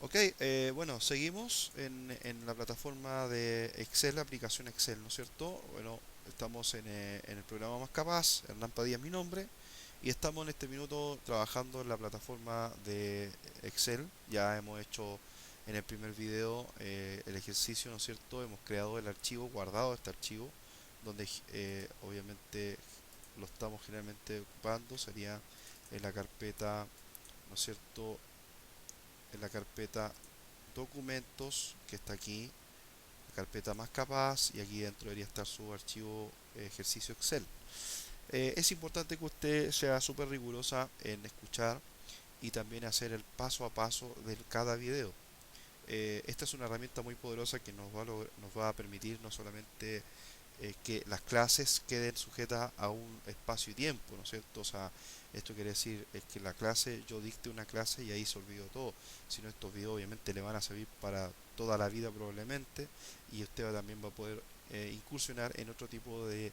Ok, bueno, seguimos en la plataforma de Excel, la aplicación Excel, ¿no es cierto? Bueno, estamos en el programa Más Capaz, Hernán Padilla es mi nombre, y estamos en este minuto trabajando en la plataforma de Excel. Ya hemos hecho en el primer video el ejercicio, ¿no es cierto? Hemos creado el archivo, guardado este archivo, donde obviamente lo estamos generalmente ocupando, sería en la carpeta, ¿no es cierto? En la carpeta documentos, que está aquí, la carpeta más capaz, y aquí dentro debería estar su archivo ejercicio Excel. Es importante que usted sea súper rigurosa en escuchar y también hacer el paso a paso de cada video. Esta es una herramienta muy poderosa que nos va a permitir no solamente que las clases queden sujetas a un espacio y tiempo, ¿no es cierto? O sea, esto quiere decir es que la clase, yo dicte una clase y ahí se olvidó todo, sino estos videos obviamente le van a servir para toda la vida probablemente, y usted también va a poder incursionar en otro tipo de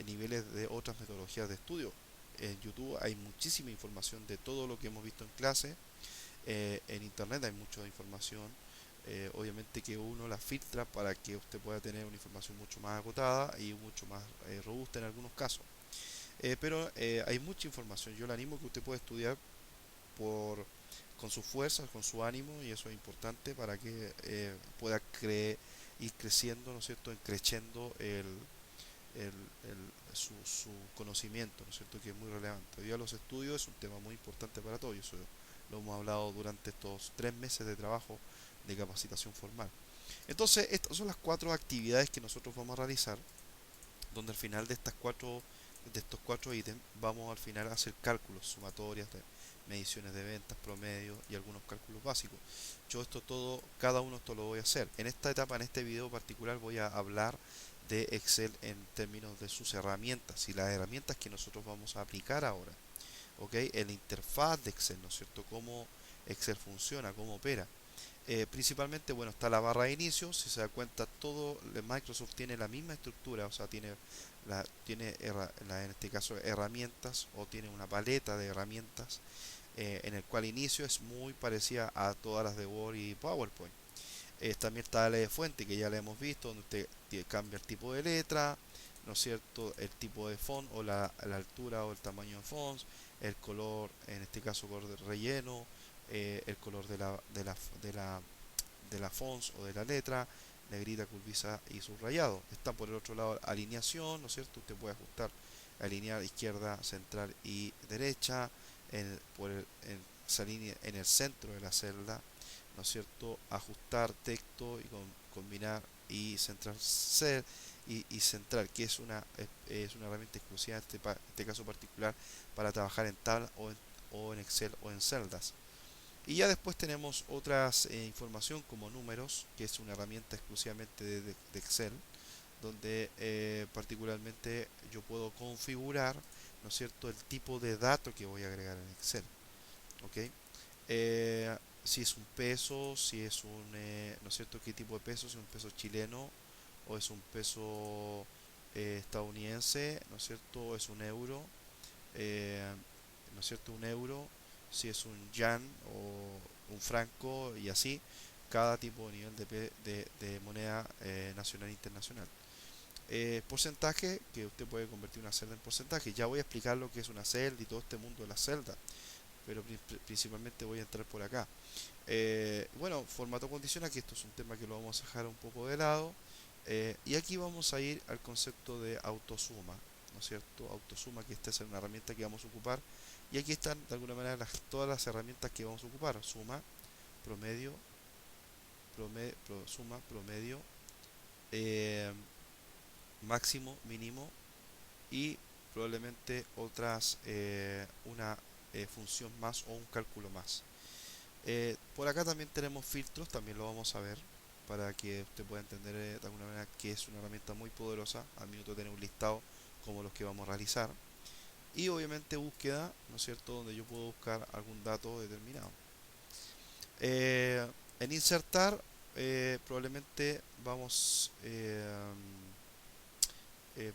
niveles de otras metodologías de estudio. En YouTube hay muchísima información de todo lo que hemos visto en clase. En internet hay mucha información, obviamente que uno la filtra para que usted pueda tener una información mucho más acotada y mucho más robusta en algunos casos. Pero hay mucha información. Yo le animo que usted pueda estudiar por, con sus fuerzas, con su ánimo, y eso es importante para que pueda ir creciendo, ¿no es cierto?, creciendo su conocimiento, ¿no es cierto?, que es muy relevante. Hoy día los estudios es un tema muy importante para todos, y eso lo hemos hablado durante estos 3 meses de trabajo de capacitación formal. Entonces, estas son las cuatro actividades que nosotros vamos a realizar, donde al final de estos cuatro ítems, vamos al final a hacer cálculos, sumatorias, mediciones de ventas, promedio y algunos cálculos básicos. Yo esto todo, cada uno esto lo voy a hacer. En esta etapa, en este video particular, voy a hablar de Excel en términos de sus herramientas y las herramientas que nosotros vamos a aplicar ahora. ¿Ok? En la interfaz de Excel, ¿no es cierto? Cómo Excel funciona, cómo opera. Principalmente, bueno, está la barra de inicio. Si se da cuenta, todo Microsoft tiene la misma estructura, o sea, en este caso herramientas, o tiene una paleta de herramientas en el cual inicio es muy parecida a todas las de Word y PowerPoint. También está la de fuente, que ya la hemos visto, donde usted cambia el tipo de letra, ¿no es cierto? El tipo de font, o la altura o el tamaño de fonts, el color, en este caso color de relleno, el color de la fonts o de la letra, negrita, curviza y subrayado. Está por el otro lado alineación, ¿no es cierto? Usted puede ajustar, alinear izquierda, central y derecha, en el centro de la celda, ¿no es cierto? Ajustar texto y combinar y centrar y centrar, que es una herramienta exclusiva en este caso particular para trabajar en tabla o en Excel o en celdas. Y ya después tenemos otras información como números, que es una herramienta exclusivamente de Excel, donde particularmente yo puedo configurar, ¿no es cierto?, el tipo de dato que voy a agregar en Excel. ¿Ok? Si es un peso, si es ¿no es cierto?, qué tipo de peso, si es un peso chileno o es un peso estadounidense, ¿no es cierto?, o es un euro, eh, ¿no es cierto?, un euro, si es un yan o un franco, y así cada tipo de nivel de moneda nacional e internacional. Porcentaje, que usted puede convertir una celda en porcentaje. Ya voy a explicar lo que es una celda y todo este mundo de las celdas, pero principalmente voy a entrar por acá. Bueno, formato condiciona, que esto es un tema que lo vamos a dejar un poco de lado. Y aquí vamos a ir al concepto de autosuma, ¿no es cierto? Autosuma, que esta es una herramienta que vamos a ocupar. Y aquí están de alguna manera todas las herramientas que vamos a ocupar: suma, promedio, suma, promedio, eh, máximo, mínimo, y probablemente una función más o un cálculo más. Por acá también tenemos filtros, también lo vamos a ver para que usted pueda entender de alguna manera que es una herramienta muy poderosa. Al minuto tener un listado como los que vamos a realizar. Y obviamente búsqueda, ¿no es cierto?, donde yo puedo buscar algún dato determinado. En insertar, probablemente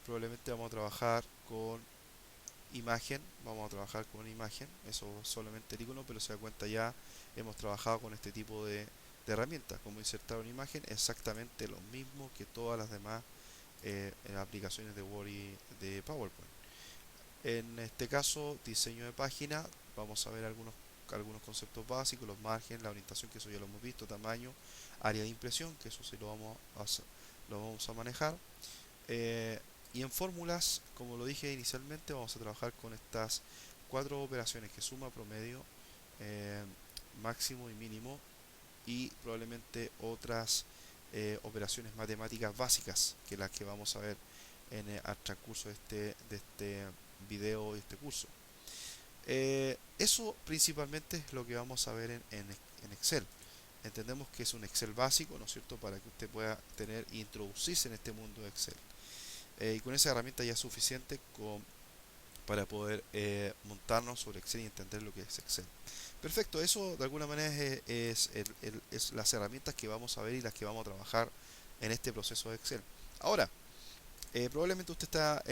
probablemente vamos a trabajar con imagen, vamos a trabajar con una imagen, eso es solamente el icono, pero se da cuenta ya hemos trabajado con este tipo de herramientas, como insertar una imagen, exactamente lo mismo que todas las demás aplicaciones de Word y de PowerPoint. En este caso, diseño de página, vamos a ver algunos conceptos básicos, los márgenes, la orientación, que eso ya lo hemos visto, tamaño, área de impresión, que eso sí lo vamos a manejar. Eh, y en fórmulas, como lo dije inicialmente, vamos a trabajar con estas cuatro operaciones, que suma, promedio, eh, máximo y mínimo, y probablemente otras operaciones matemáticas básicas, que las que vamos a ver al transcurso de este video y este curso. Eso principalmente es lo que vamos a ver en Excel. Entendemos que es un Excel básico, ¿no es cierto?, para que usted pueda tener e introducirse en este mundo de Excel. Y con esa herramienta ya es suficiente para poder montarnos sobre Excel y entender lo que es Excel. Perfecto, eso de alguna manera es las herramientas que vamos a ver y las que vamos a trabajar en este proceso de Excel. Ahora, probablemente usted está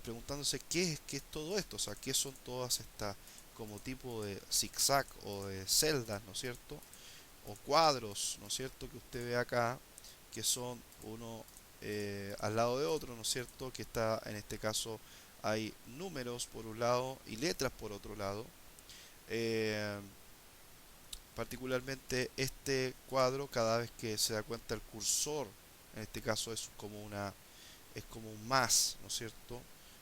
preguntándose qué es todo esto, o sea, qué son todas estas como tipo de zigzag o de celdas, ¿no es cierto? O cuadros, ¿no es cierto? Que usted ve acá, que son uno al lado de otro, ¿no es cierto? Que está, en este caso, hay números por un lado y letras por otro lado. Eh, Particularmente este cuadro, cada vez que se da cuenta el cursor, en este caso es como un más, ¿no es cierto?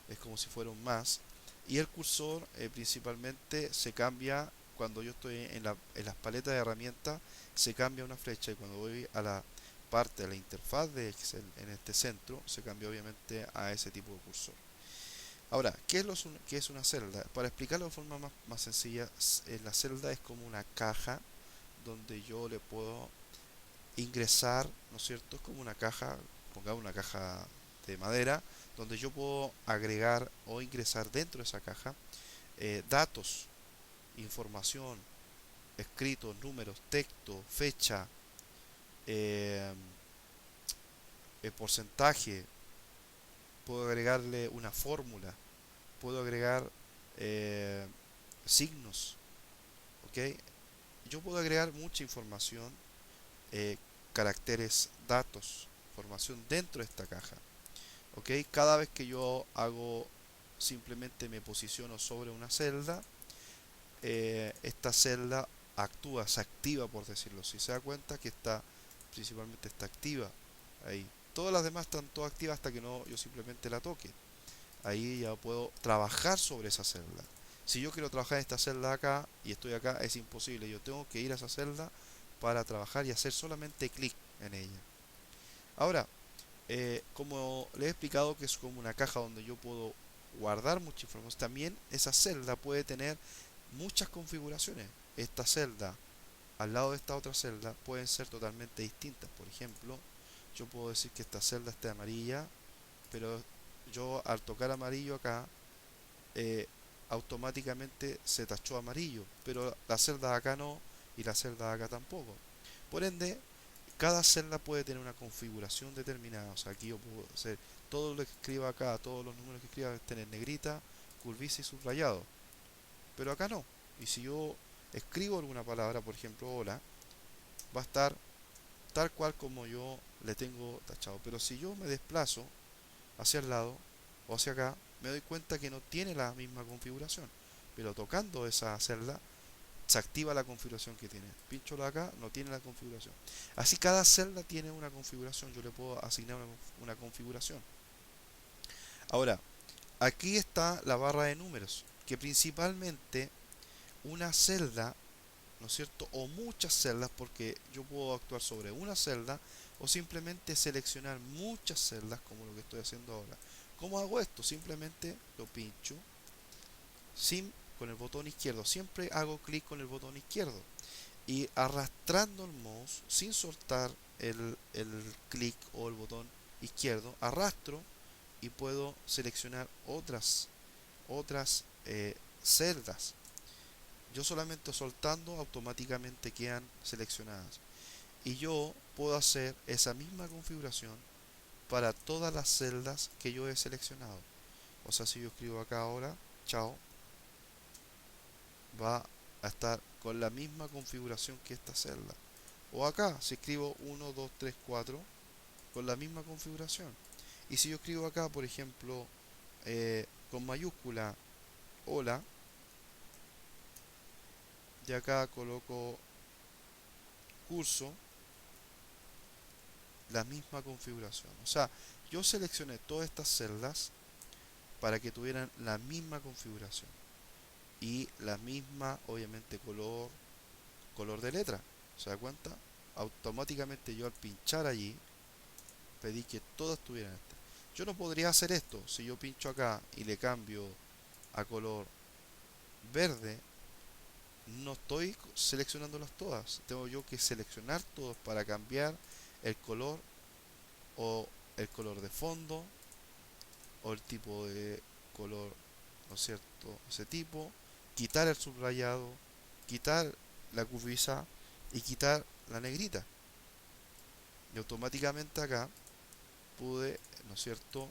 Es como si fuera un más. Y el cursor principalmente se cambia cuando yo estoy en las paletas de herramientas, se cambia una flecha, y cuando voy a la parte de la interfaz de Excel en este centro, se cambia obviamente a ese tipo de cursor. Ahora, ¿qué es una celda? Para explicarlo de forma más sencilla, la celda es como una caja donde yo le puedo ingresar, ¿no es cierto? Es como una caja, pongamos una caja de madera, donde yo puedo agregar o ingresar dentro de esa caja datos, información, escritos, números, texto, fecha, eh, porcentaje, puedo agregarle una fórmula, puedo agregar eh, signos, ¿ok? Yo puedo agregar mucha información, eh, caracteres, datos, información dentro de esta caja. ¿Ok? Cada vez que yo hago, simplemente me posiciono sobre una celda, esta celda actúa, se activa, por decirlo así. Se da cuenta que principalmente está activa ahí. Todas las demás están todas activas hasta que no yo simplemente la toque. Ahí ya puedo trabajar sobre esa celda. Si yo quiero trabajar en esta celda acá y estoy acá, es imposible. Yo tengo que ir a esa celda para trabajar y hacer solamente clic en ella. Ahora, como le he explicado, que es como una caja donde yo puedo guardar mucha información, también esa celda puede tener muchas configuraciones. Esta celda al lado de esta otra celda pueden ser totalmente distintas. Por ejemplo, yo puedo decir que esta celda esté amarilla, pero yo al tocar amarillo acá, eh, automáticamente se tachó amarillo, pero la celda de acá no, y la celda de acá tampoco. Por ende, cada celda puede tener una configuración determinada. O sea, aquí yo puedo hacer todo lo que escriba acá, todos los números que escriba estén en negrita, curviza y subrayado. Pero acá no. Y si yo escribo alguna palabra, por ejemplo, hola, va a estar tal cual como yo le tengo tachado. Pero si yo me desplazo hacia el lado o hacia acá, me doy cuenta que no tiene la misma configuración. Pero tocando esa celda, se activa la configuración que tiene. Pincho la acá, no tiene la configuración. Así cada celda tiene una configuración. Yo le puedo asignar una configuración. Ahora, aquí está la barra de números, que principalmente una celda, ¿no es cierto? O muchas celdas, porque yo puedo actuar sobre una celda o simplemente seleccionar muchas celdas, como lo que estoy haciendo ahora. ¿Cómo hago esto? Simplemente lo pincho con el botón izquierdo. Siempre hago clic con el botón izquierdo. Y arrastrando el mouse, sin soltar el clic o el botón izquierdo, arrastro y puedo seleccionar otras celdas. Yo solamente soltando automáticamente quedan seleccionadas. Y yo puedo hacer esa misma configuración para todas las celdas que yo he seleccionado. O sea, si yo escribo acá ahora, chao, va a estar con la misma configuración que esta celda. O acá, si escribo 1, 2, 3, 4, con la misma configuración. Y si yo escribo acá, por ejemplo, con mayúscula, hola, y acá coloco curso, la misma configuración. O sea, yo seleccioné todas estas celdas para que tuvieran la misma configuración y la misma, obviamente, color de letra. ¿Se da cuenta? Automáticamente yo al pinchar allí pedí que todas tuvieran esta. Yo no podría hacer esto si yo pincho acá y le cambio a color verde. No estoy seleccionándolas todas. Tengo yo que seleccionar todas para cambiar el color o el color de fondo o el tipo de color, ¿no es cierto? Ese tipo, quitar el subrayado, quitar la curviza y quitar la negrita. Y automáticamente acá pude, ¿no es cierto?,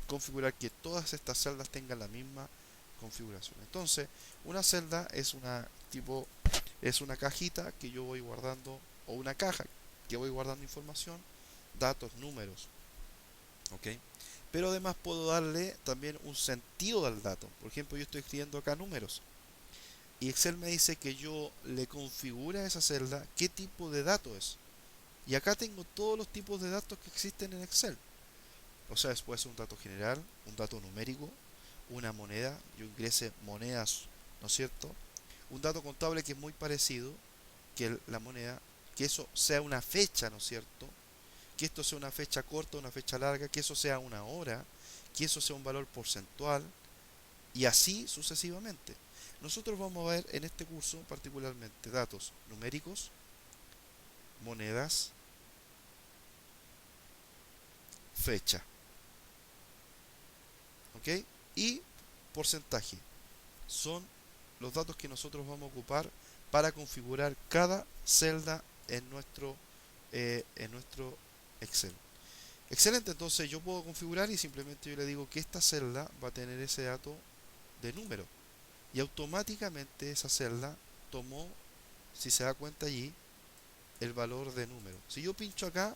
configurar que todas estas celdas tengan la misma configuración. Entonces, una celda es una cajita que yo voy guardando, o una caja que voy guardando información, datos, números, ¿ok? Pero además puedo darle también un sentido al dato. Por ejemplo, yo estoy escribiendo acá números y Excel me dice que yo le configure a esa celda qué tipo de dato es. Y acá tengo todos los tipos de datos que existen en Excel. O sea, puede ser un dato general, un dato numérico, una moneda, yo ingrese monedas, ¿no es cierto? Un dato contable que es muy parecido que la moneda, que eso sea una fecha, ¿no es cierto? Que esto sea una fecha corta, una fecha larga, que eso sea una hora, que eso sea un valor porcentual y así sucesivamente. Nosotros vamos a ver en este curso particularmente datos numéricos, monedas, fecha, ¿ok? Y porcentaje. Son los datos que nosotros vamos a ocupar para configurar cada celda en nuestro Excel. Excelente, entonces yo puedo configurar y simplemente yo le digo que esta celda va a tener ese dato de número. Y automáticamente esa celda tomó, si se da cuenta allí, el valor de número. Si yo pincho acá,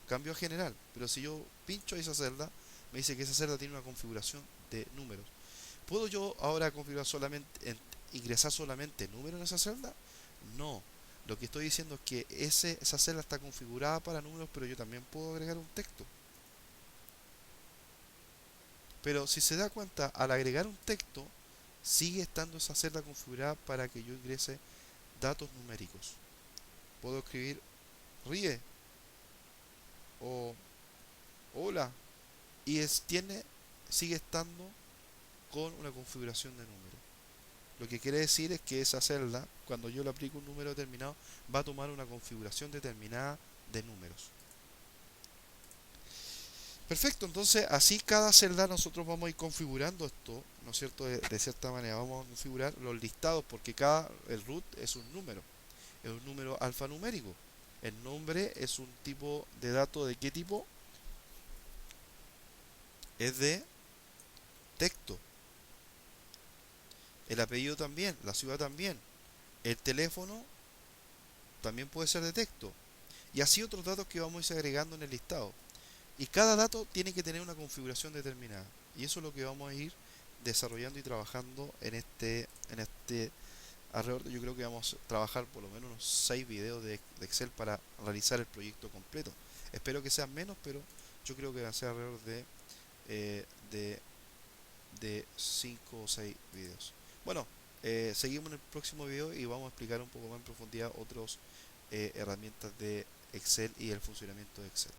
cambio a general. Pero si yo pincho esa celda, me dice que esa celda tiene una configuración de números. ¿Puedo yo ahora configurar ingresar solamente números en esa celda? No. Lo que estoy diciendo es que esa celda está configurada para números, pero yo también puedo agregar un texto. Pero si se da cuenta, al agregar un texto, sigue estando esa celda configurada para que yo ingrese datos numéricos. Puedo escribir ríe o hola y sigue estando con una configuración de número. Lo que quiere decir es que esa celda, cuando yo le aplico un número determinado, va a tomar una configuración determinada de números. Perfecto, entonces así cada celda nosotros vamos a ir configurando esto, ¿no es cierto? De cierta manera vamos a configurar los listados porque el root es un número alfanumérico. El nombre es un tipo de dato de qué tipo? Es de texto. El apellido también, la ciudad también. El teléfono también puede ser de texto. Y así otros datos que vamos a ir agregando en el listado. Y cada dato tiene que tener una configuración determinada. Y eso es lo que vamos a ir desarrollando y trabajando en este alrededor. Yo creo que vamos a trabajar por lo menos unos 6 videos de Excel para realizar el proyecto completo. Espero que sean menos, pero yo creo que va a ser alrededor eh, de, de 5 o 6 videos. Bueno, seguimos en el próximo video y vamos a explicar un poco más en profundidad otras herramientas de Excel y el funcionamiento de Excel.